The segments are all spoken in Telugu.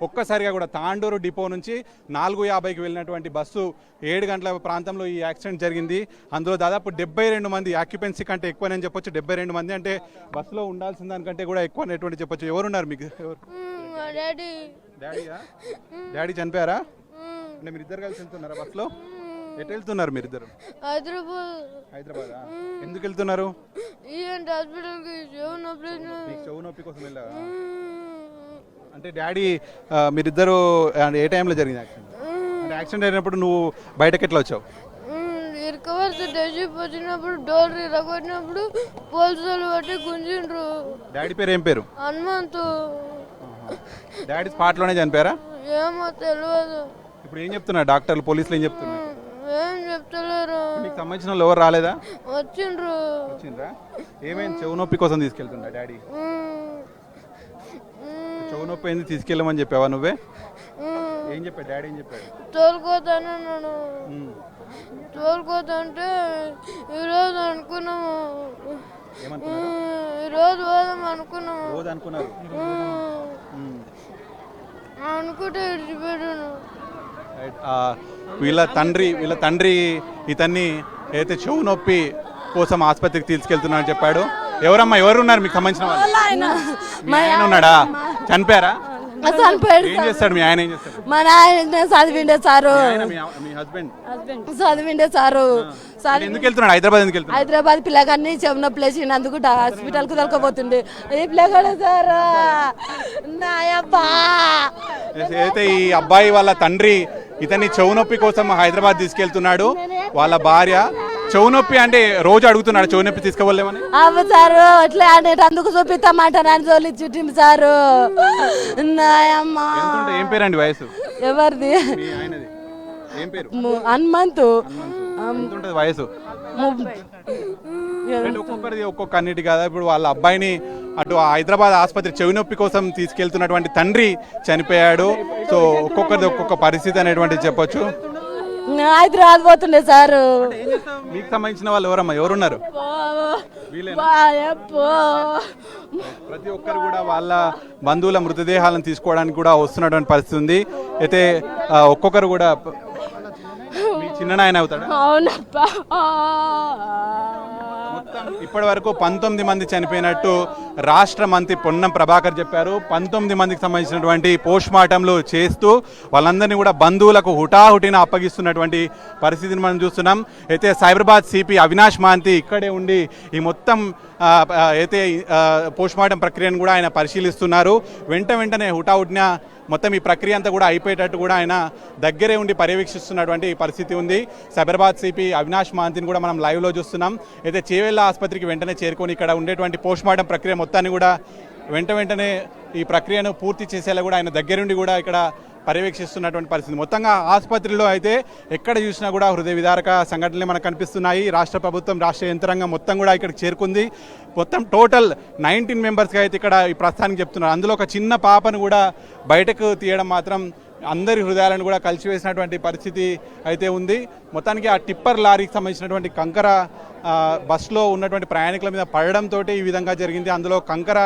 ఒక్కసారిగా కూడా తాండూరు డిపో నుంచి 4:50కి వెళ్ళినటువంటి బస్సు 7 గంటల ప్రాంతంలో ఈ యాక్సిడెంట్ జరిగింది. అందులో దాదాపు 72 మంది, ఆక్యుపెన్సీ కంటే ఎక్కువనే చెప్పొచ్చు. 72 మంది అంటే బస్సులో ఉండాల్సిన దానికంటే కూడా ఎక్కువ అనేటువంటి చెప్పొచ్చు. ఎవరున్నారు మీకు? డాడీ చనిపోయారా? అంటే మీరు ఇద్దరు కలిసి వెళ్తున్నారా బస్సులో? ఎటు వెళ్తున్నారు మీరిద్దరు? హైదరాబాద్. ఎందుకు వెళ్తున్నారు? చెవు నొప్పి కోసం వెళ్ళారా? అంటే డాడీ మీరిద్దరు ఏ టైంలో జరిగింది యాక్సిడెంట్? అంటే యాక్సిడెంట్ అయినప్పుడు నువ్వు బయటకు ఎట్లా వచ్చావు? వచ్చినప్పుడు డోర్ ఇరగొట్టినప్పుడు పోలీసులు బట్టి గుంజిండ్రు. డాడీ పేరు ఏం పేరు? హనుమంతు. డాడీ స్పాట్లోనే చనిపోయారా? ఏమో తెలియదు. ఇప్పుడు ఏం చెప్తున్నారు డాక్టర్లు, పోలీసులు ఏం చెప్తున్నారు? ఏం చెప్తలేరు. నీకు సంబంధించిన వాళ్ళు ఎవరు రాలేదా? వచ్చిండ్రా. ఏమైంది? చెవు నొప్పి కోసం తీసుకెళ్తున్నా డాడీ. చెవు నొప్పి అయింది తీసుకెళ్ళమని చెప్పావా నువ్వే? ఏం చెప్పాడు డాడీ? ఏం చెప్పాడు? తోలుకోతానన్నాను. తోలుకోతంటే ఈరోజు అనుకున్నాము, ఈరోజు పోదాం అనుకున్నాము. అనుకుంటే విడిచిపెట్టాను. వీళ్ళ తండ్రి ఇతన్ని అయితే చెవు నొప్పి కోసం ఆసుపత్రికి తీసుకెళ్తున్నారని చెప్పాడు. ఎవరమ్మా, ఎవరున్నారు మీకు సంబంధించిన వాళ్ళు? ఉన్నాడా? చనిపోయారా? ఏం చేస్తాడు మీ ఆయన? ఏం చేస్తాడు? మా నాయన చదివిండే సారు. మీ హస్బెండ్ చదివిండే సారు. ఎందుకు వెళ్తున్నాడు? హైదరాబాద్ ఎందుకు వెళ్తున్నాడు? హైదరాబాద్ పిల్లగాన్ని చెవున ప్లేస్ అందుకు హాస్పిటల్ కు తొలకపోతుండే ఈ పిల్లగాడు సారు. నాయబ్బా అయితే ఈ అబ్బాయి వాళ్ళ తండ్రి ఇతన్ని చెవు నొప్పి కోసం హైదరాబాద్ తీసుకెళ్తున్నాడు. వాళ్ళ భార్య చెవు నొప్పి అంటే రోజు అడుగుతున్నాడు చెవు నొప్పి తీసుకువెళ్ళమని. అవ్వ సారు అట్లా అంటే అందుకు చూపిస్తామంటారు జోలి చుట్టింది సారు. ఏం పేరండి వయసు? ఎవరిది? ఏం పేరు? హనుమంతు. వయసు ఒక్కొక్కరిది ఒక్కొక్క అన్నిటి కదా. ఇప్పుడు వాళ్ళ అబ్బాయిని అటు హైదరాబాద్ ఆసుపత్రి చెవి నొప్పి కోసం తీసుకెళ్తున్నటువంటి తండ్రి చనిపోయాడు. సో ఒక్కొక్కరిది ఒక్కొక్క పరిస్థితి అనేటువంటిది చెప్పొచ్చు. హైదరాబాద్ పోతుండే సారు. మీకు సంబంధించిన వాళ్ళు ఎవరమ్మా, ఎవరున్నారు? ప్రతి ఒక్కరు కూడా వాళ్ళ బంధువుల మృతదేహాలను తీసుకోవడానికి కూడా వస్తున్నటువంటి పరిస్థితి ఉంది. అయితే ఒక్కొక్కరు కూడా మీ చిన్న నాయన అవుతాడు. మొత్తం ఇప్పటి వరకు 19 మంది చనిపోయినట్టు రాష్ట్ర మంత్రి పొన్నం ప్రభాకర్ చెప్పారు. 19 మందికి సంబంధించినటువంటి పోస్ట్ మార్టంలు చేస్తూ వాళ్ళందరినీ కూడా బంధువులకు హుటాహుటిన అప్పగిస్తున్నటువంటి పరిస్థితిని మనం చూస్తున్నాం. అయితే సైబరాబాద్ సిపి అవినాష్ మహంతి ఇక్కడే ఉండి ఈ మొత్తం అయితే పోస్ట్ మార్టం ప్రక్రియను కూడా ఆయన పరిశీలిస్తున్నారు. వెంటనే హుటాహుటిన మొత్తం ఈ ప్రక్రియ అంతా కూడా అయిపోయేటట్టు కూడా ఆయన దగ్గరే ఉండి పర్యవేక్షిస్తున్నటువంటి పరిస్థితి ఉంది. సైబరాబాద్ సిపి అవినాష్ మహంతిని కూడా మనం లైవ్లో చూస్తున్నాం. అయితే చేవెళ్ళ ఆసుపత్రికి వెంటనే చేరుకొని ఇక్కడ ఉండేటువంటి పోస్ట్ మార్టం ప్రక్రియ మొత్తాన్ని కూడా వెంటనే ఈ ప్రక్రియను పూర్తి చేసేలా కూడా ఆయన దగ్గరుండి కూడా ఇక్కడ పర్యవేక్షిస్తున్నటువంటి పరిస్థితి. మొత్తంగా ఆసుపత్రిలో అయితే ఎక్కడ చూసినా కూడా హృదయ విదారక సంఘటనలు మనకు కనిపిస్తున్నాయి. రాష్ట్ర ప్రభుత్వం, రాష్ట్ర యంత్రాంగం మొత్తం కూడా ఇక్కడికి చేరుకుంది. మొత్తం టోటల్ 19 మెంబర్స్గా అయితే ఇక్కడ ఈ ప్రస్థానికి చెప్తున్నారు. అందులో ఒక చిన్న పాపను కూడా బయటకు తీయడం మాత్రం అందరి హృదయాలను కూడా కలిసివేసినటువంటి పరిస్థితి అయితే ఉంది. మొత్తానికి ఆ టిప్పర్ లారీకి సంబంధించినటువంటి కంకర బస్సులో ఉన్నటువంటి ప్రయాణికుల మీద పడడంతో ఈ విధంగా జరిగింది. అందులో కంకర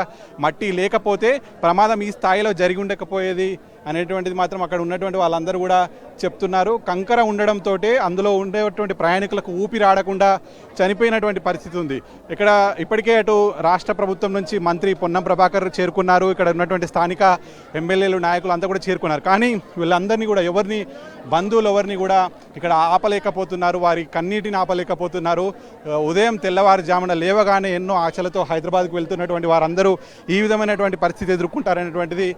మట్టి లేకపోతే ప్రమాదం ఈ స్థాయిలో జరిగి ఉండకపోయేది అనేటువంటిది మాత్రం అక్కడ ఉన్నటువంటి వాళ్ళందరూ కూడా చెప్తున్నారు. కంకర ఉండడంతో అందులో ఉండేటువంటి ప్రయాణికులకు ఊపిరాడకుండా చనిపోయినటువంటి పరిస్థితి ఉంది. ఇక్కడ ఇప్పటికే అటు రాష్ట్ర ప్రభుత్వం నుంచి మంత్రి పొన్నం ప్రభాకర్ చేరుకున్నారు. ఇక్కడ ఉన్నటువంటి స్థానిక ఎమ్మెల్యేలు, నాయకులు అంతా కూడా చేరుకున్నారు. కానీ వీళ్ళందరినీ కూడా బంధువులు ఎవరిని కూడా ఇక్కడ ఆపలేకపోతున్నారు. వారి కన్నీటిని ఆపలేకపోతున్నారు. ఉదయం తెల్లవారుజామున లేవగానే ఎన్నో ఆశలతో హైదరాబాద్కు వెళ్తున్నటువంటి వారందరూ ఈ విధమైనటువంటి పరిస్థితి ఎదుర్కొంటారనేటువంటిది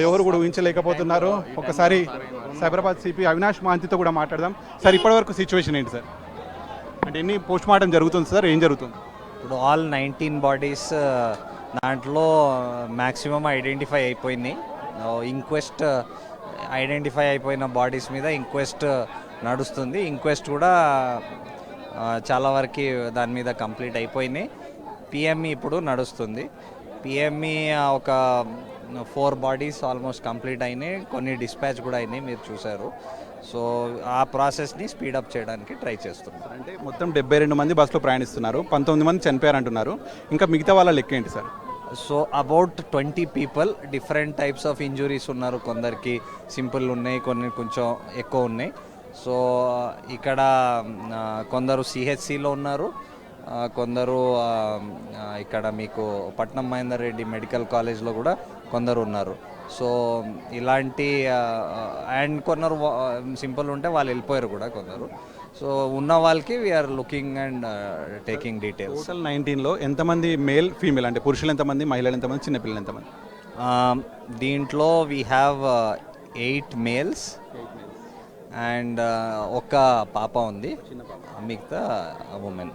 ఎవరు కూడా ఊహించలేకపోతున్నారు. ఒకసారి సైబరాబాద్ సిపి అవినాష్ మహంతితో కూడా మాట్లాడదాం. సార్, ఇప్పటివరకు సిచ్యువేషన్ ఏంటి సార్? అంటే ఎన్ని పోస్ట్ మార్టం జరుగుతుంది సార్? ఏం జరుగుతుంది ఇప్పుడు? ఆల్ 19 బాడీస్ దాంట్లో మ్యాక్సిమం ఐడెంటిఫై అయిపోయింది. ఇంక్వెస్ట్ ఐడెంటిఫై అయిపోయిన బాడీస్ మీద ఇంక్వెస్ట్ నడుస్తుంది. ఇంక్వెస్ట్ కూడా చాలా వరకు దాని మీద కంప్లీట్ అయిపోయింది. పిఎంఈ ఇప్పుడు నడుస్తుంది. పిఎంఈ ఒక 4 బాడీస్ ఆల్మోస్ట్ కంప్లీట్ అయినాయి. కొన్ని డిస్పాచ్ కూడా అయినాయి, మీరు చూసారు. సో ఆ ప్రాసెస్ని స్పీడప్ చేయడానికి ట్రై చేస్తున్నారు. అంటే మొత్తం 72 మంది బస్సులో ప్రయాణిస్తున్నారు. 19 మంది చనిపోయారంటున్నారు. ఇంకా మిగతా వాళ్ళ లెక్క ఏంటి sir? So about 20 people different types of injuries ఉన్నారు. కొందరికి సింపుల్ ఉన్నాయి, కొన్ని కొంచెం ఎక్కువ ఉన్నాయి. సో ఇక్కడ కొందరు సిహెచ్సిలో ఉన్నారు, కొందరు ఇక్కడ మీకు పట్నం మహేందర్ రెడ్డి మెడికల్ కాలేజ్లో కూడా కొందరు ఉన్నారు. సో ఇలాంటి అండ్ కొందరు సింపుల్ ఉంటే వాళ్ళు వెళ్ళిపోయారు కూడా కొందరు. సో ఉన్న వాళ్ళకి we're looking and taking details. Total 19లో ఎంతమంది మేల్ ఫీమేల్ అంటే పురుషులు ఎంతమంది, మహిళలు ఎంతమంది, చిన్నపిల్లలు ఎంతమంది? దీంట్లో వీ హ్యావ్ 8 మేల్స్ అండ్ ఒక పాప ఉంది, మిగతా ఉమెన్.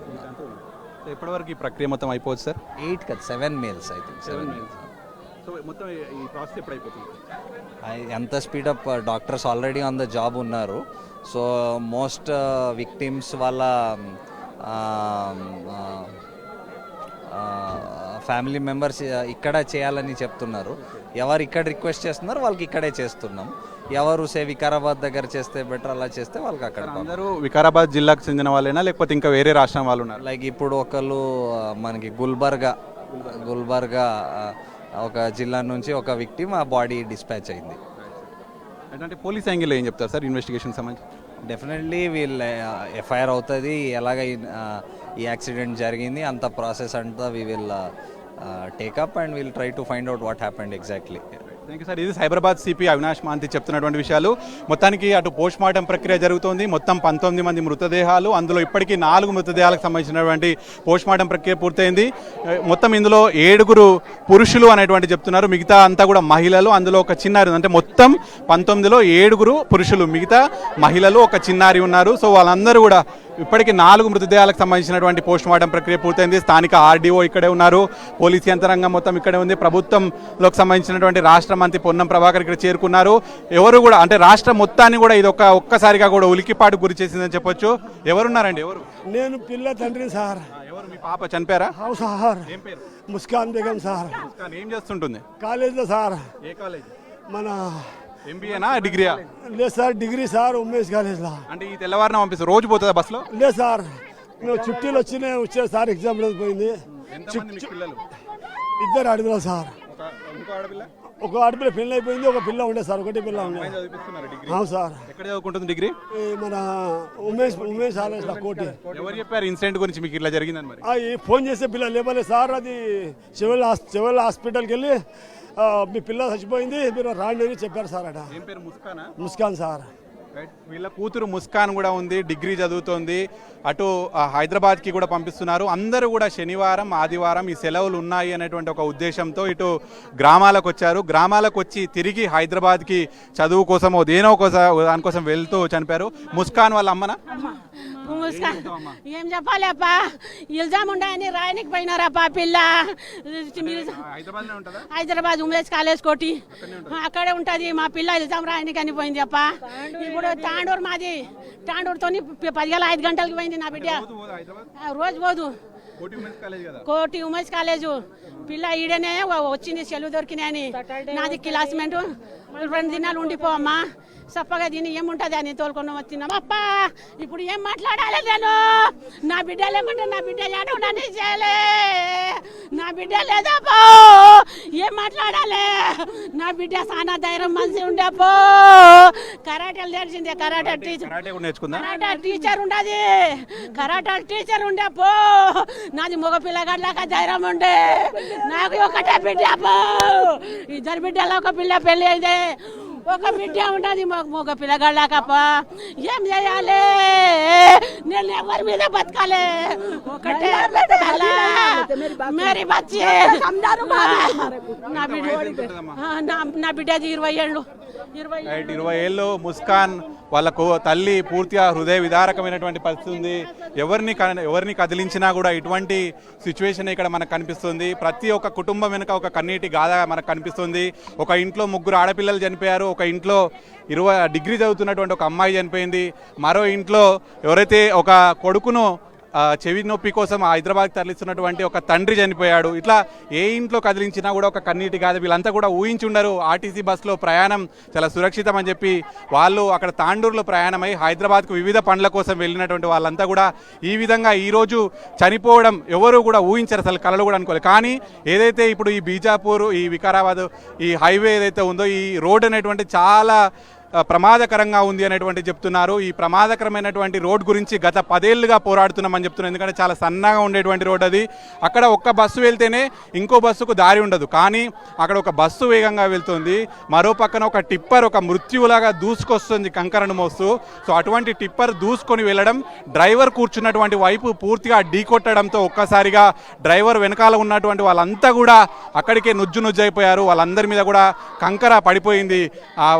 ఎప్పటివరకు ఈ ప్రక్రియ మొత్తం అయిపోవచ్చు సార్? 8 కదా, 7 males I think 7 males. So మొత్తం ఈ ప్రాసెస్ ఎప్పుడు అయిపోతుంది? ఎంత speed up, doctors already on the job ఉన్నారు. సో మోస్ట్ విక్టిమ్స్ వాళ్ళ ఫ్యామిలీ మెంబర్స్ ఇక్కడ చేయాలని చెప్తున్నారు. ఎవరు ఇక్కడ రిక్వెస్ట్ చేస్తున్నారు వాళ్ళకి ఇక్కడే చేస్తున్నాం. ఎవరు వికారాబాద్ దగ్గర చేస్తే బెటర్ అలా చేస్తే వాళ్ళకి అక్కడ. అందరూ వికారాబాద్ జిల్లాకు చెందిన వాళ్ళేనా లేకపోతే ఇంకా వేరే రాష్ట్రం వాళ్ళు ఉన్నారు? లైక్ ఇప్పుడు ఒకళ్ళు మనకి గుల్బర్గా ఒక జిల్లా నుంచి ఒక విక్టిమ్ ఆ బాడీ డిస్పాచ్ అయింది. అంటే పోలీస్ యాంగిల్లో ఏం చెప్తారు సార్ ఇన్వెస్టిగేషన్ సంబంధించి? డెఫినెట్లీ వీళ్ళు ఎఫ్ఐఆర్ అవుతుంది, ఎలాగ ఈ యాక్సిడెంట్ జరిగింది అంత ప్రాసెస్ అంతా we will take up and will try to find out what happened exactly. Thank you sir. ఇది సైబరాబాద్ సిపి అవినాష్ మహంతి చెప్తున్నటువంటి విషయాలు. మొత్తానికి అటు పోస్ట్ మార్టం ప్రక్రియ జరుగుతోంది. మొత్తం 19 మంది మృతదేహాలు, అందులో ఇప్పటికీ 4 మృతదేహాలకు సంబంధించినటువంటి పోస్ట్ మార్టం ప్రక్రియ పూర్తయింది. మొత్తం ఇందులో 7 పురుషులు అనేటువంటి చెప్తున్నారు, మిగతా అంతా కూడా మహిళలు. అందులో ఒక చిన్నారి, అంటే మొత్తం 19లో 7 పురుషులు, మిగతా మహిళలు, ఒక చిన్నారి ఉన్నారు. సో వాళ్ళందరూ కూడా ఇప్పటికీ 4 మృతదేహాలకు సంబంధించినటువంటి పోస్ట్ మార్టం ప్రక్రియ పూర్తయింది. స్థానిక ఆర్డీఓ ఇక్కడే ఉన్నారు, పోలీస్ యంత్రాంగం మొత్తం ఇక్కడే ఉంది, ప్రభుత్వంలోకి సంబంధించినటువంటి రాష్ట్ర మంత్రి పొన్నం ప్రభాకర్ ఇక్కడ చేరుకున్నారు. ఎవరు కూడా అంటే రాష్ట్రం మొత్తాన్ని కూడా ఇది ఒక్కసారిగా కూడా ఉలికిపాటు గురి చేసిందని చెప్పొచ్చు. ఎవరున్నారండి? ఎవరు? నేను పిల్ల తండ్రి సార్. ఎవరు? మీ పాప చనిపోయారా? అవును సార్. ఏం పేరు? ముస్కాన్ బేగం సార్. ముస్కాన్ ఏం చేస్తుంటుంది? కాలేజ్లో సార్. ఏ కాలేజ్? మన ఎంబీఏనా డిగ్రీయా? లేదు సార్, డిగ్రీ సార్, ఉమేష్ కాలేజ్లో. అంటే ఈ తెల్లవారిన పంపిస్తారు, రోజు పోతుందా బస్సులో? లేదు సార్, మేము చుట్టీలు వచ్చే సార్, ఎగ్జామ్ పోయింది. ఎంతమంది మీ పిల్లలు? 2 ఆడపిల్లలు సార్. ఇంకో ఆడపిల్ల? ఒక ఆడపిల్ల పెళ్ళి అయిపోయింది, ఒక పిల్ల ఉండే సార్, ఒకటి పిల్ల ఉండే. చదివిస్తున్నారు డిగ్రీ? అవును సార్. ఎక్కడ చదువుకుంటుంది డిగ్రీ? మన ఉమేష్ కాలేజ్లో కోటి. ఎవరు చెప్పారు ఇన్సిడెంట్ గురించి మీకు ఇట్లా జరిగిందని? మరి ఫోన్ చేసే పిల్ల లేవలే సార్, అది చివరి హాస్పిటల్కి వెళ్ళి మీ పిల్ల చచ్చిపోయింది, మీరు రాండి అని చెప్పారు సార్. అట ఏం పేరు? ముస్కానా? ముస్కాన్ సార్. వీళ్ళ కూతురు ముస్కాన్ కూడా ఉంది, డిగ్రీ చదువుతోంది. అటు హైదరాబాద్కి కూడా పంపిస్తున్నారు. అందరూ కూడా శనివారం ఆదివారం ఈ సెలవులు ఉన్నాయి అనేటువంటి ఒక ఉద్దేశంతో ఇటు గ్రామాలకు వచ్చారు. గ్రామాలకు వచ్చి తిరిగి హైదరాబాద్కి చదువు కోసమో దేనో దానికోసం వెళ్తూ చనిపోయారు. ముస్కాన్ వాళ్ళ అమ్మనా? ఏం చెప్పాలేపా, ఇల్జామ్ ఉండాయని రాయనికి పోయినారప్పా పిల్ల. హైదరాబాద్ ఉమేష్ కాలేజ్ కోటి అక్కడే ఉంటది. మా పిల్ల ఇల్జామ్ రాయనికి అని పోయింది అప్ప. ఇప్పుడు తాండూరు మాది, తాండూరుతో 5 గంటలకి పోయింది నా బిడ్డ. రోజు పోదు, కోటి ఉమేష్ కాలేజు పిల్ల ఈడనే వచ్చింది, సెలవు దొరికినాయని. నాది క్లాస్మేట్, 2 దినాలు ఉండిపోవమ్మా సప్పగా దీన్ని ఏముంటుంది అని తోలుకొని వచ్చినాం అప్ప. ఇప్పుడు ఏం మాట్లాడాలి నేను? నా బిడ్డ లేకుంటే నా బిడ్డ ఏడో నన్ను చేయలే, నా బిడ్డ లేదా పో, ఏం మాట్లాడాలి? నా బిడ్డ చాలా ధైర్యం మంచి ఉండే పో. కరాటేలు నేర్చిందే, కరాటే టీచర్ ఉండదు, కరాటే టీచర్ ఉండే పో. నాది మగ పిల్లగాడ్లాగా ధైర్యం ఉండే, నాకు ఒకటే బిడ్డ పో. 2 బిడ్డలు, ఒక పిల్ల పెళ్ళి అయితే ఒక బిడ్డ ఉండదు మగ పిల్లగాళ్ళకప్ప. ఏం చేయాలి నేను? ఎవరి మీద బతకాలి? ఒకటే మేరీ బచ్చి. నా బిడ్డది 20 ఏళ్ళు. 20 ఏళ్ళు ముస్కాన్ వాళ్ళకు తల్లి పూర్తిగా హృదయ విదారకమైనటువంటి పరిస్థితి ఉంది. ఎవరిని కదిలించినా కూడా ఇటువంటి సిచ్యువేషన్ ఇక్కడ మనకు కనిపిస్తుంది. ప్రతి ఒక్క కుటుంబం వెనుక ఒక కన్నీటి గాథ మనకు కనిపిస్తుంది. ఒక ఇంట్లో 3 ఆడపిల్లలు చనిపోయారు, ఒక ఇంట్లో 20 డిగ్రీ చదువుతున్నటువంటి ఒక అమ్మాయి చనిపోయింది, మరో ఇంట్లో ఎవరైతే ఒక కొడుకును చెవి నొప్పి కోసం హైదరాబాద్ తరలిస్తున్నటువంటి ఒక తండ్రి చనిపోయాడు. ఇట్లా ఏ ఇంట్లో కదిలించినా కూడా ఒక కన్నీటి గాథ. వీళ్ళంతా కూడా ఊహించి ఉండరు ఆర్టీసీ బస్సులో ప్రయాణం చాలా సురక్షితం అని చెప్పి. వాళ్ళు అక్కడ తాండూరులో ప్రయాణమై హైదరాబాద్కు వివిధ పనుల కోసం వెళ్ళినటువంటి వాళ్ళంతా కూడా ఈ విధంగా ఈరోజు చనిపోవడం ఎవరు కూడా ఊహించారు, అసలు కళలు కూడా అనుకోలేదు. కానీ ఏదైతే ఇప్పుడు ఈ బీజాపూర్, ఈ వికారాబాద్, ఈ హైవే ఏదైతే ఉందో, ఈ రోడ్ అనేటువంటి చాలా ప్రమాదకరంగా ఉంది అనేటువంటి చెప్తున్నారు. ఈ ప్రమాదకరమైనటువంటి రోడ్ గురించి గత 10 ఏళ్ళుగా పోరాడుతున్నామని చెప్తున్నారు. ఎందుకంటే చాలా సన్నగా ఉండేటువంటి రోడ్ అది. అక్కడ ఒక్క బస్సు వెళ్తేనే ఇంకో బస్సుకు దారి ఉండదు, కానీ అక్కడ ఒక బస్సు వేగంగా వెళ్తుంది, మరో పక్కన ఒక టిప్పర్ ఒక మృత్యువులాగా దూసుకొస్తుంది కంకరను మోస్తూ. సో అటువంటి టిప్పర్ దూసుకొని వెళ్ళడం, డ్రైవర్ కూర్చున్నటువంటి వైపు పూర్తిగా ఢీకొట్టడంతో ఒక్కసారిగా డ్రైవర్ వెనకాల ఉన్నటువంటి వాళ్ళంతా కూడా అక్కడికే నుజ్జైపోయారు. వాళ్ళందరి మీద కూడా కంకర పడిపోయింది.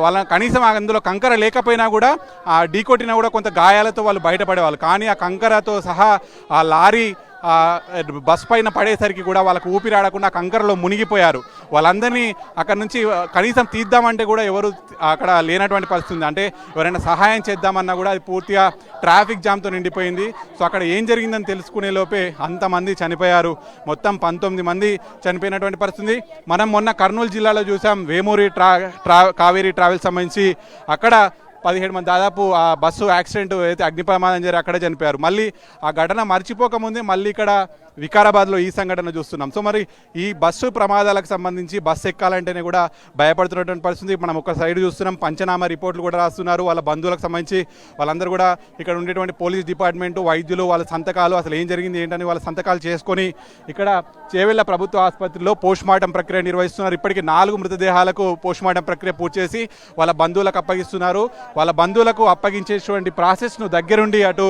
వాళ్ళ కనీసం అందులో కంకర లేకపోయినా కూడా ఆ ఢీకొట్టినా కూడా కొంత గాయాలతో వాళ్ళు బయటపడేవాళ్ళు. కానీ ఆ కంకరతో సహా ఆ లారీ బస్ పైన పడేసరికి కూడా వాళ్ళకు ఊపిరాడకుండా కంకరలో మునిగిపోయారు. వాళ్ళందరినీ అక్కడ నుంచి కనీసం తీద్దామంటే కూడా ఎవరు అక్కడ లేనటువంటి పరిస్థితి ఉంది. అంటే ఎవరైనా సహాయం చేద్దామన్నా కూడా అది పూర్తిగా ట్రాఫిక్ జామ్తో నిండిపోయింది. సో అక్కడ ఏం జరిగిందని తెలుసుకునే లోపే అంతమంది చనిపోయారు. మొత్తం 19 మంది చనిపోయినటువంటి పరిస్థితి. మనం మొన్న కర్నూలు జిల్లాలో చూసాం, వేమూరి కావేరీ ట్రావెల్స్ సంబంధించి అక్కడ 17 మంది దాదాపు ఆ బస్సు యాక్సిడెంట్ అయితే అగ్ని ప్రమాదం జరిగి అక్కడే చనిపోయారు. మళ్ళీ ఆ ఘటన మర్చిపోకముందే మళ్ళీ ఇక్కడ వికారాబాద్లో ఈ సంఘటన చూస్తున్నాం. సో మరి ఈ బస్సు ప్రమాదాలకు సంబంధించి బస్సు ఎక్కాలంటేనే కూడా భయపడుతున్నటువంటి పరిస్థితి. మనం ఒక సైడ్ చూస్తున్నాం, పంచనామా రిపోర్ట్లు కూడా రాస్తున్నారు. వాళ్ళ బంధువులకు సంబంధించి వాళ్ళందరూ కూడా ఇక్కడ ఉండేటువంటి పోలీస్ డిపార్ట్మెంటు, వైద్యులు, వాళ్ళ సంతకాలు, అసలు ఏం జరిగింది ఏంటని వాళ్ళ సంతకాలు చేసుకొని ఇక్కడ చేవెళ్ల ప్రభుత్వ ఆసుపత్రిలో పోస్ట్మార్టం ప్రక్రియ నిర్వహిస్తున్నారు. ఇప్పటికీ 4 మృతదేహాలకు పోస్ట్మార్టం ప్రక్రియ పూర్తి చేసి వాళ్ళ బంధువులకు అప్పగిస్తున్నారు. వాళ్ళ బంధువులకు అప్పగించేటువంటి ప్రాసెస్ను దగ్గరుండి అటు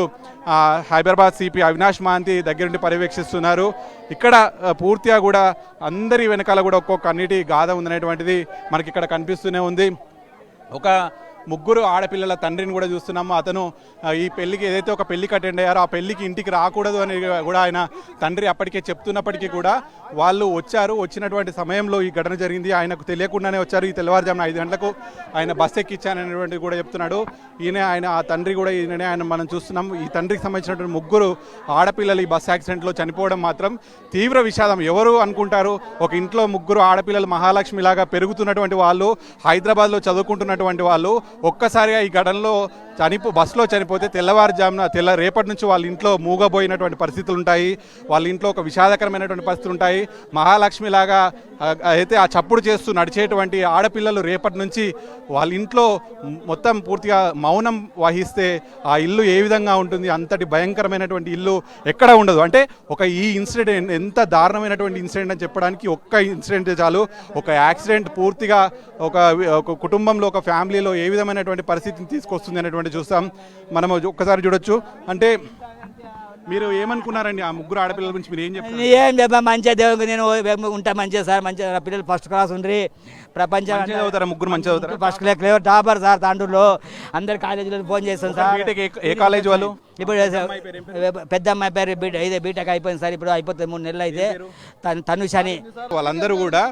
హైదరాబాద్ సిపి అవినాష్ మహంతి దగ్గరుండి పర్యవేక్షిస్తున్నారు. ఇక్కడ పూర్తిగా కూడా అందరి వెనకాల కూడా ఒక్కొక్క కన్నీటి గాథ ఉందనేటువంటిది మనకి ఇక్కడ కనిపిస్తూనే ఉంది. ఒక 3 ఆడపిల్లల తండ్రిని కూడా చూస్తున్నాము. అతను ఈ పెళ్లికి ఏదైతే ఒక పెళ్లికి అటెండ్ అయ్యారో ఆ పెళ్లికి ఇంటికి రాకూడదు అని కూడా ఆయన తండ్రి అప్పటికే చెప్తున్నప్పటికీ కూడా వాళ్ళు వచ్చారు. వచ్చినటువంటి సమయంలో ఈ ఘటన జరిగింది. ఆయనకు తెలియకుండానే వచ్చారు. ఈ తెల్లవారుజామున 5 గంటలకు ఆయన బస్ ఎక్కించాననేటువంటిది కూడా చెప్తున్నాడు. ఆయన ఆ తండ్రి కూడా ఈయననే ఆయన మనం చూస్తున్నాం. ఈ తండ్రికి సంబంధించినటువంటి 3 ఆడపిల్లలు ఈ బస్ యాక్సిడెంట్లో చనిపోవడం మాత్రం తీవ్ర విషాదం. ఎవరు అనుకుంటారు ఒక ఇంట్లో 3 ఆడపిల్లలు మహాలక్ష్మిలాగా పెరుగుతున్నటువంటి వాళ్ళు, హైదరాబాద్లో చదువుకుంటున్నటువంటి వాళ్ళు ఒక్కసారిగా ఈ ఘటనలో బస్సులో చనిపోతే తెల్లవారుజామున రేపటి నుంచి వాళ్ళ ఇంట్లో మూగబోయినటువంటి పరిస్థితులు ఉంటాయి. వాళ్ళ ఇంట్లో ఒక విషాదకరమైనటువంటి పరిస్థితులు ఉంటాయి. మహాలక్ష్మిలాగా అయితే ఆ చప్పుడు చేస్తూ నడిచేటువంటి ఆడపిల్లలు రేపటి నుంచి వాళ్ళ ఇంట్లో మొత్తం పూర్తిగా మౌనం వహిస్తే ఆ ఇల్లు ఏ విధంగా ఉంటుంది? అంతటి భయంకరమైనటువంటి ఇల్లు ఎక్కడ ఉండదు. అంటే ఈ ఇన్సిడెంట్ ఎంత దారుణమైనటువంటి ఇన్సిడెంట్ అని చెప్పడానికి ఒక్క ఇన్సిడెంట్ చాలు. ఒక యాక్సిడెంట్ పూర్తిగా ఒక కుటుంబంలో, ఒక ఫ్యామిలీలో ఏ విధమైనటువంటి పరిస్థితిని తీసుకొస్తుంది అనేటువంటి చూస్తాం. మనం ఒక్కసారి చూడొచ్చు. అంటే మీరు ఏమనుకున్నారండి ఆ 3 ఆడపిల్లల గురించి? మీరు ఏం చెప్పారు? ఏం చెప్పా, మంచిగా దేవునికి నేను ఉంటా, మంచిగా సార్, మంచిగా పిల్లలు ఫస్ట్ క్లాస్ ఉండ్రి, ప్రపంచం చదువుతారా? 3 మంచిగా చదువుతారా? First class topper sir. తాండూరులో అందరు కాలేజీలో ఫోన్ చేస్తాను సార్. ఏ కాలేజ్ వాళ్ళు? ఇప్పుడు పెద్ద అమ్మాయి పేరు బీటెక్ అయిపోయింది సార్. ఇప్పుడు అయిపోతుంది, 3 నెలలు అయితే. తనుషని వాళ్ళందరూ కూడా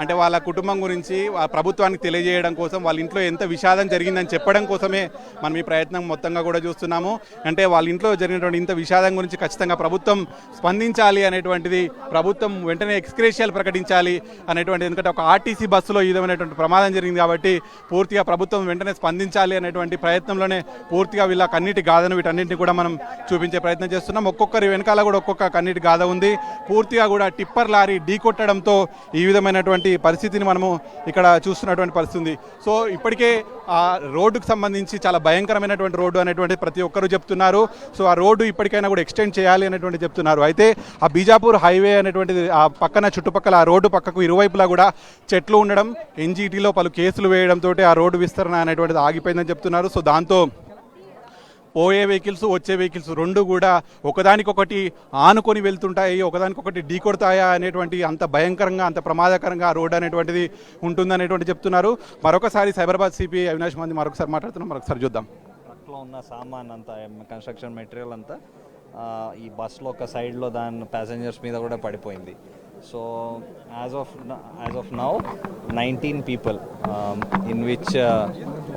అంటే వాళ్ళ కుటుంబం గురించి ప్రభుత్వానికి తెలియజేయడం కోసం, వాళ్ళ ఇంట్లో ఎంత విషాదం జరిగిందని చెప్పడం కోసమే మనం ఈ ప్రయత్నం మొత్తంగా కూడా చూస్తున్నాము. అంటే వాళ్ళ ఇంట్లో జరిగినటువంటి ఇంత విషాదం గురించి ఖచ్చితంగా ప్రభుత్వం స్పందించాలి అనేటువంటిది, ప్రభుత్వం వెంటనే ఎక్స్గ్రేషియాలు ప్రకటించాలి అనేటువంటిది. ఎందుకంటే ఒక ఆర్టీసీ బస్సులో ఈ విధమైనటువంటి ప్రమాదం జరిగింది కాబట్టి పూర్తిగా ప్రభుత్వం వెంటనే స్పందించాలి అనేటువంటి ప్రయత్నంలోనే పూర్తిగా వీళ్ళ కన్నీటి గాథను వీటన్నింటినీ కూడా మనం చూపించే ప్రయత్నం చేస్తున్నాం. ఒక్కొక్కరి వెనకాల కూడా ఒక్కొక్క కన్నీటి గాథ ఉంది. పూర్తిగా కూడా టిప్పర్ లారీ ఢీకొట్టడంతో ఈ విధమైనటువంటి పరిస్థితిని మనము ఇక్కడ చూస్తున్నటువంటి పరిస్థితి ఉంది. సో ఇప్పటికే ఆ రోడ్డుకు సంబంధించి చాలా భయంకరమైనటువంటి రోడ్డు అనేటువంటి ప్రతి ఒక్కరూ చెప్తున్నారు. సో ఆ రోడ్డు ఇప్పటికైనా కూడా ఎక్స్టెండ్ చేయాలి అనేటువంటి చెప్తున్నారు. అయితే ఆ బీజాపూర్ హైవే అనేటువంటిది ఆ పక్కన చుట్టుపక్కల ఆ రోడ్డు పక్కకు ఇరువైపులా కూడా చెట్లు ఉండడం, ఎన్జీటీలో పలు కేసులు వేయడంతో ఆ రోడ్డు విస్తరణ అనేటువంటిది ఆగిపోయిందని చెప్తున్నారు. సో దాంతో పోయే వెహికల్స్, వచ్చే వెహికల్స్ 2 కూడా ఒకదానికొకటి ఆనుకొని వెళ్తుంటాయి, ఒకదానికొకటి ఢీకొడతాయా అనేటువంటి అంత భయంకరంగా, అంత ప్రమాదకరంగా ఆ రోడ్ అనేటువంటిది ఉంటుందనేటువంటి చెప్తున్నారు. మరొకసారి సైబరాబాద్ సిపి అవినాష్ మహంతి మరొకసారి మాట్లాడుతున్నాం. మరొకసారి చూద్దాం. ట్రక్లో ఉన్న సామాన్ అంతా, కన్స్ట్రక్షన్ మెటీరియల్ అంతా ఈ బస్సులో ఒక సైడ్లో దాని ప్యాసింజర్స్ మీద కూడా పడిపోయింది. So as of now 19 people in which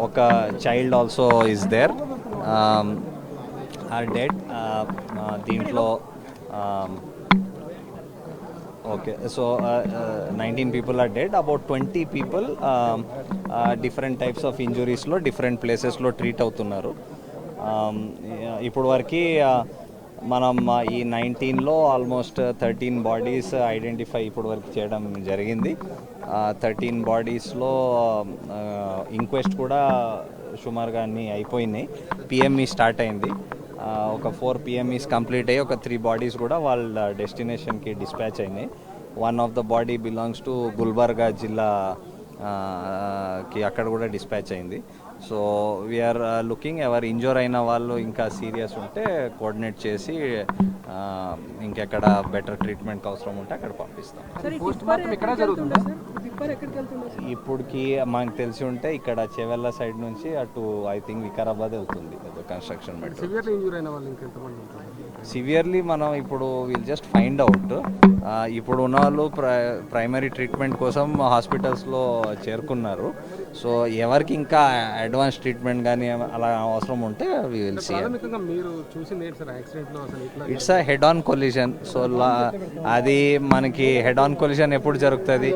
ఒక child also is there. Are dead. దీంట్లో okay, so 19 people are dead. About 20 people different types of injuries-లో డిఫరెంట్ ప్లేసెస్లో ట్రీట్ అవుతున్నారు. ఇప్పుడు వరకు మనం ఈ 19లో ఆల్మోస్ట్ 13 బాడీస్ ఐడెంటిఫై ఇప్పుడు వరకు చేయడం జరిగింది. 13 బాడీస్లో ఇంక్వెస్ట్ కూడా సుమారుగా అన్నీ అయిపోయినాయి. పిఎంఈ స్టార్ట్ అయింది. ఒక 4 PMEs కంప్లీట్ అయ్యి ఒక 3 బాడీస్ కూడా వాళ్ళ డెస్టినేషన్కి డిస్పాచ్ అయినాయి. One of the body belongs to Gulbarga జిల్లాకి అక్కడ కూడా డిస్పాచ్ అయింది. సో వీఆర్ లుకింగ్ ఎవరు ఇంజూర్ అయిన వాళ్ళు ఇంకా సీరియస్ ఉంటే కోఆర్డినేట్ చేసి ఇంకెక్కడ బెటర్ ట్రీట్మెంట్కి అవసరం ఉంటే అక్కడ పంపిస్తాం. ఇప్పటికి మనకు తెలిసి ఉంటే ఇక్కడ చెవెళ్ళ సైడ్ నుంచి అటు ఐ థింక్ వికారాబాద్ వెళ్తుంది కన్స్ట్రక్షన్ మెటీరియల్. సివియర్లీ మనం ఇప్పుడు విల్ జస్ట్ ఫైండ్ అవుట్. ఇప్పుడు ఉన్న వాళ్ళు ప్రైమరీ ట్రీట్మెంట్ కోసం హాస్పిటల్స్లో చేరుకున్నారు. సో ఎవరికి ఇంకా అడ్వాన్స్ ట్రీట్మెంట్ కానీ అలా అవసరం ఉంటే we will see. It's a head on collision. So అది మనకి హెడ్ ఆన్ కొలిజన్ ఎప్పుడు జరుగుతుంది,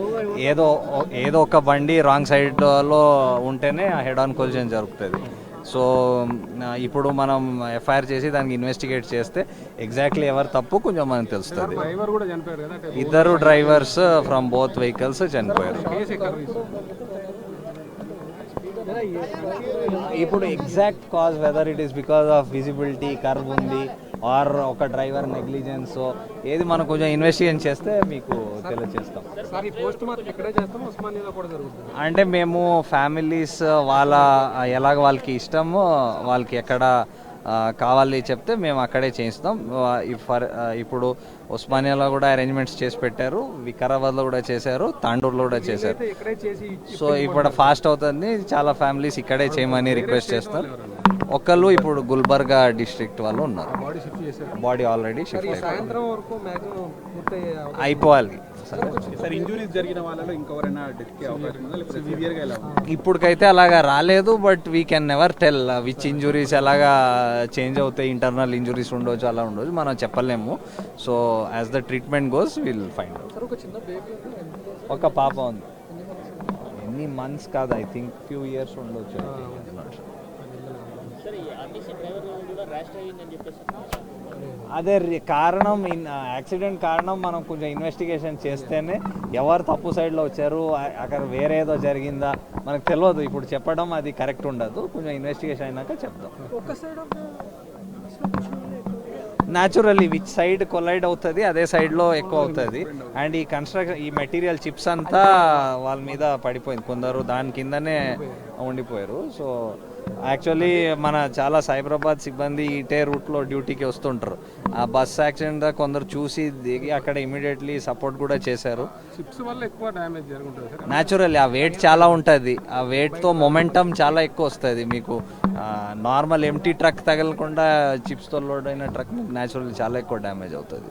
ఏదో ఒక బండి రాంగ్ సైడ్లో ఉంటేనే హెడ్ ఆన్ కొలిజన్ జరుగుతుంది. సో ఇప్పుడు మనం ఎఫ్ఐఆర్ చేసి దానికి ఇన్వెస్టిగేట్ చేస్తే ఎగ్జాక్ట్లీ ఎవరు తప్పు కొంచెం మనకు తెలుస్తుంది. ఇద్దరు డ్రైవర్స్ ఫ్రమ్ బోత్ వెహికల్స్ చనిపోయారు. ఇప్పుడు exact cause whether it is because of visibility curve ఉంది ఆర్ ఒక డ్రైవర్ నెగ్లిజెన్స్, ఏది మనం కొంచెం ఇన్వెస్టిగేషన్ చేస్తే మీకు తెలియజేస్తాం. అంటే మేము ఫ్యామిలీస్ ఎలాగ వాళ్ళకి ఇష్టమో వాళ్ళకి ఎక్కడ కావాలి చెప్తే మేము అక్కడే చేయిస్తాం. ఇప్పుడు ఉస్మానియాలో కూడా అరేంజ్మెంట్స్ చేసి పెట్టారు, వికారాబాద్లో కూడా చేశారు, తాండూరులో కూడా చేశారు. సో ఇప్పుడు ఫాస్ట్ అవుతుంది. చాలా ఫ్యామిలీస్ ఇక్కడే చేయమని రిక్వెస్ట్ చేస్తారు. ఒకళ్ళు ఇప్పుడు గుల్బర్గా డిస్ట్రిక్ట్ వాళ్ళు ఉన్నారు. బాడీ ఆల్రెడీ షిఫ్ట్ అయిపోవాలి. ఇప్పటికైతే అలాగా రాలేదు, but we can never tell which injuries ఎలాగా చేంజ్ అవుతాయి. ఇంటర్నల్ ఇంజురీస్ ఉండొచ్చు, అలా ఉండొచ్చు, మనం చెప్పలేము. So as the treatment goes will find out. ఒక పాప ఉంది. ఎన్ని మంత్స్ కాదు, ఐ థింక్ ఫ్యూ ఇయర్స్ ఉండొచ్చు. అదే కారణం, యాక్సిడెంట్ కారణం మనం కొంచెం ఇన్వెస్టిగేషన్ చేస్తేనే ఎవరు తప్పు సైడ్లో వచ్చారు, అక్కడ వేరే ఏదో జరిగిందా మనకు తెలియదు. ఇప్పుడు చెప్పడం అది కరెక్ట్ ఉండదు. కొంచెం ఇన్వెస్టిగేషన్ అయినాక చెప్తాం. న్యాచురల్లీ విచ్ సైడ్ కొలైడ్ అవుతుంది అదే సైడ్లో ఎక్కువ అవుతుంది. అండ్ ఈ కన్స్ట్రక్షన్ ఈ మెటీరియల్ చిప్స్ అంతా వాళ్ళ మీద పడిపోయింది, కొందరు దాని కిందనే ఉండిపోయారు. సో యాక్చువల్లీ మన చాలా సైబరాబాద్ సిబ్బంది ఇటే రూట్లో డ్యూటీకి వస్తుంటారు. ఆ బస్ యాక్సిడెంట్ కొందరు చూసి దిగి అక్కడ ఇమీడియట్లీ సపోర్ట్ కూడా చేశారు. న్యాచురల్లీ ఆ వెయిట్ చాలా ఉంటుంది, ఆ వెయిట్తో మొమెంటం చాలా ఎక్కువ వస్తుంది. మీకు నార్మల్ ఎంటీ ట్రక్ తగలకుండా చిప్స్తో లోడ్ అయిన ట్రక్ మీకు న్యాచురల్లీ చాలా ఎక్కువ డ్యామేజ్ అవుతుంది.